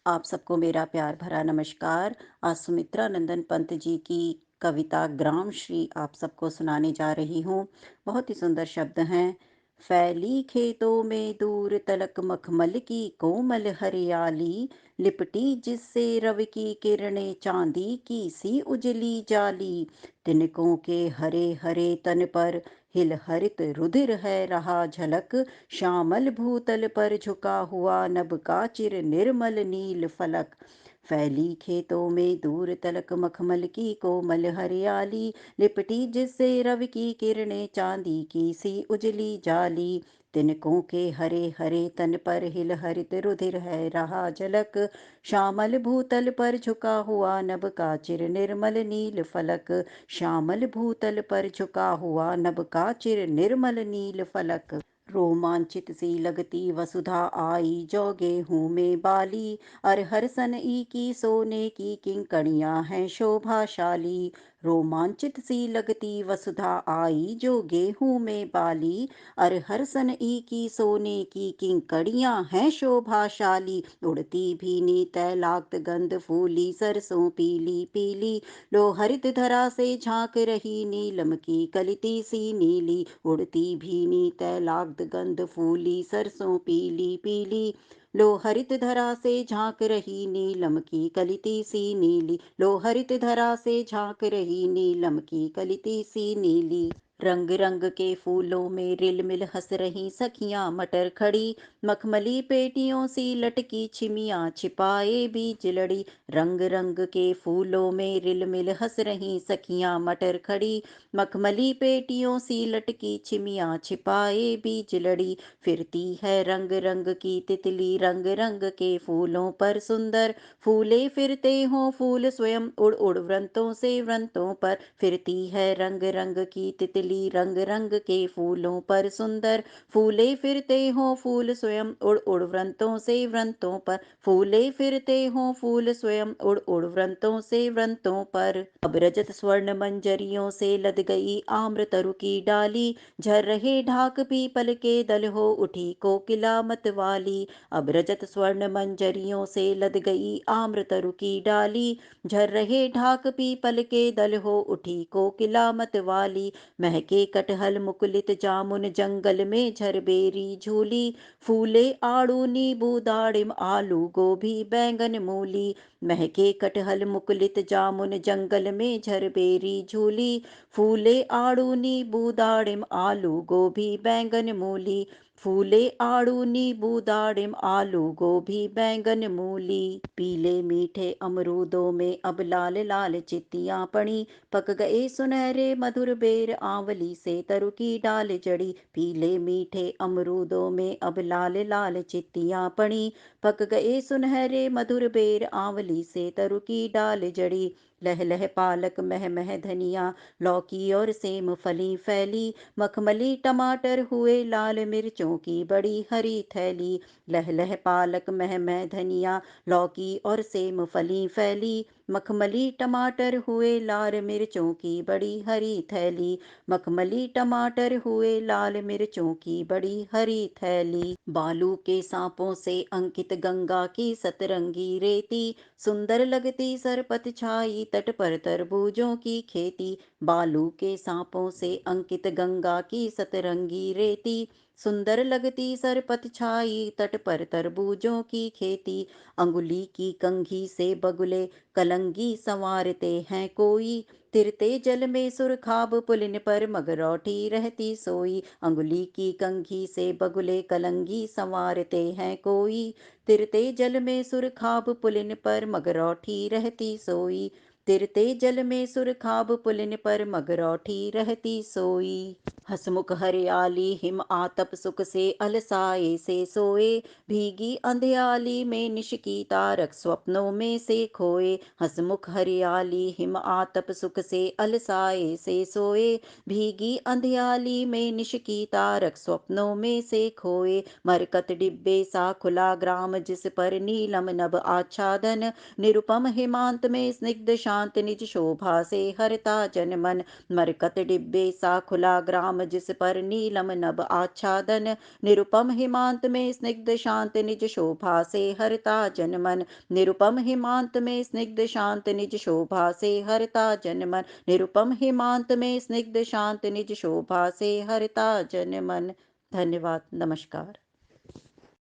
आप सबको मेरा प्यार भरा नमस्कार। आज सुमित्रा नंदन पंत जी की कविता ग्राम श्री आप सबको सुनाने जा रही हूँ। बहुत ही सुंदर शब्द हैं। फैली खेतों में दूर तलक मखमल की कोमल हरियाली, लिपटी जिससे रवि की किरणें चांदी की सी उजली जाली। तिनकों के हरे हरे तन पर हिल हरित रुधिर है रहा झलक, श्यामल भूतल पर झुका हुआ नभ का चिर निर्मल नील फलक। फैली खेतों में दूर तलक मखमल की कोमल हरियाली, लिपटी जिससे रवि की किरणें चांदी की सी उजली जाली। तिनकों के हरे हरे तन पर हिल हरित रुधिर है रहा झलक, श्यामल भूतल पर झुका हुआ नभ का चिर निर्मल नील फलक। श्यामल भूतल पर झुका हुआ नभ का चिर निर्मल नील फलक। रोमांचित सी लगती वसुधा आई जो गेहूं में बाली, अरहर सनई की सोने की किंकणियां हैं शोभाशाली। रोमांचित सी लगती वसुधा आई जो गेहूं में बाली, अरहर सनई की सोने की किंकणियां हैं शोभाशाली। उड़ती भीनी तैलाक्त गंध फूली सरसों पीली पीली, लो हरित धरा से झांक रही नीलम की कलिती सी नीली। उड़ती भीनी तैलाक्त गंध फूली सरसों पीली पीली, लो हरित धरा से झांक रही नीलम की कलिती सी नीली। लो हरित धरा से झांक रही नीलम की कलिती सी नीली। रंग रंग के फूलों में रिलमिल हंस रही सखियां मटर खड़ी, मखमली पेटियों सी लटकी छिमियां छिपाए बीज लड़ी। रंग रंग के फूलों में रिलमिल हंस रही सखियां मटर खड़ी, मखमली पेटियों सी लटकी छिमियां छिपाए बीज लड़ी। फिरती है रंग रंग की तितली रंग रंग के फूलों पर सुंदर, फूले फिरते हों फूल स्वयं उड़ उड़ वृंतों से वृंतों पर। फिरती है रंग रंग की तितली रंग रंग के फूलों पर सुंदर, फूले फिरते हों फूल स्वयं उड़ उड़ वृंतों से वृंतों पर। फूले फिरते हों फूल स्वयं उड़ उड़ वृंतों से वृंतों पर। अब रजत स्वर्ण मंजरियों से लद गई आम्र तरु की डाली, झर रहे ढाक पीपल के दल हो उठी कोकिला मतवाली। अब रजत स्वर्ण मंजरियों से लद गई आम्र तरु की डाली, झर रहे ढाक पीपल के दल हो उठी कोकिला मतवाली। महके कटहल मुकुलित जामुन जंगल में झरबेरी झूली, फूले आड़ू नींबू दाड़िम आलू गोभी बैंगन मूली। महके कटहल मुकुलित जामुन जंगल में झरबेरी झूली, फूले आड़ू नींबू दाड़िम आलू गोभी बैंगन मूली। फूले आड़ू नींबू दाड़िम आलू गोभी बैंगन मूली। पीले मीठे अमरूदों में अब लाल लाल चित्तियां पड़ी, पक गए सुनहरे मधुर बेर आंवली से तरु की डाल जड़ी। पीले मीठे अमरूदों में अब लाल लाल चित्तियां पड़ी, पक गए सुनहरे मधुर बेर आंवली से तरु की डाल जड़ी। लह लह पालक मह मह धनिया लौकी और सेम फली फैली, मखमली टमाटर हुए लाल मिर्चों की बड़ी हरी थैली। लह लह पालक मह मह धनिया लौकी और सेम फली फैली, मखमली टमाटर हुए लाल मिर्चों की बड़ी हरी थैली। मखमली टमाटर हुए लाल मिर्चों की बड़ी हरी थैली। बालू के सांपों से अंकित गंगा की सतरंगी रेती, सुंदर लगती सरपत छाई तट पर तरबूजों की खेती। बालू के सांपों से अंकित गंगा की सतरंगी रेती, सुंदर लगती सरपत छाई तट पर तरबूजों की खेती। अंगुली की कंघी से बगुले कलंगी संवारते हैं कोई, तिरते जल में सुरखाब पुलिन पर मगरौठी रहती सोई। अंगुली की कंघी से बगुले कलंगी संवारते हैं कोई, तिरते जल में सुरखाब पुलिन पर मगरौठी रहती सोई। तिरते जल में सुरखाब पुलिन पर मगरौठी रहती सोई। हसमुख हरियाली हिम आतप सुख से अलसाए से सोए, भीगी अंधियाली में निश की तारक स्वप्नों में से खोए। हसमुख हरियाली हिम आतप सुख से अलसाए से सोए, भीगी अंधियाली में निश की तारक स्वप्नों में से खोए। मरकत डिब्बे सा खुला ग्राम जिस पर नीलम नभ आच्छादन, निरुपम हिमांत में स्निग्ध शांत निज शोभा से हरता जन मन। मरकत डिब्बे सा खुला ग्राम जिस पर नीलम नभ आच्छादन। निरुपम हिमांत में स्निग्ध शांत निज शोभा से हरता जन मन। निरुपम हिमांत में स्निग्ध शांत निज शोभा से हरता जन मन। निरुपम हिमांत में स्निग्ध शांत निज शोभा से हरता जन मन। धन्यवाद। नमस्कार।